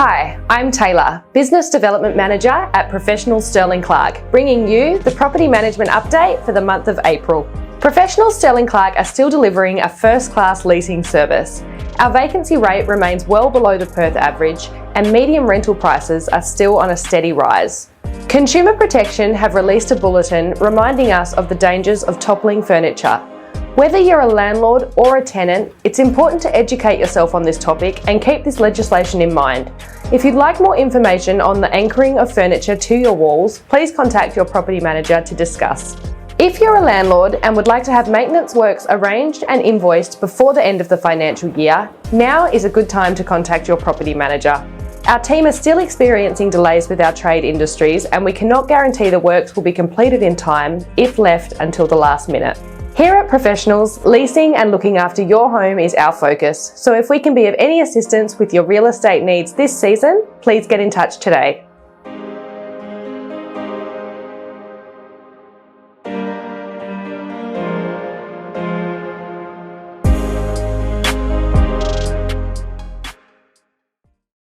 Hi, I'm Taylor, Business Development Manager at Professional Stirling Clark, bringing you the property management update for the month of April. Professional Stirling Clark are still delivering a first-class leasing service. Our vacancy rate remains well below the Perth average, and medium rental prices are still on a steady rise. Consumer Protection have released a bulletin reminding us of the dangers of toppling furniture. Whether you're a landlord or a tenant, it's important to educate yourself on this topic and keep this legislation in mind. If you'd like more information on the anchoring of furniture to your walls, please contact your property manager to discuss. If you're a landlord and would like to have maintenance works arranged and invoiced before the end of the financial year, now is a good time to contact your property manager. Our team is still experiencing delays with our trade industries, and we cannot guarantee the works will be completed in time if left until the last minute. Here at Professionals, leasing and looking after your home is our focus, so if we can be of any assistance with your real estate needs this season, please get in touch today.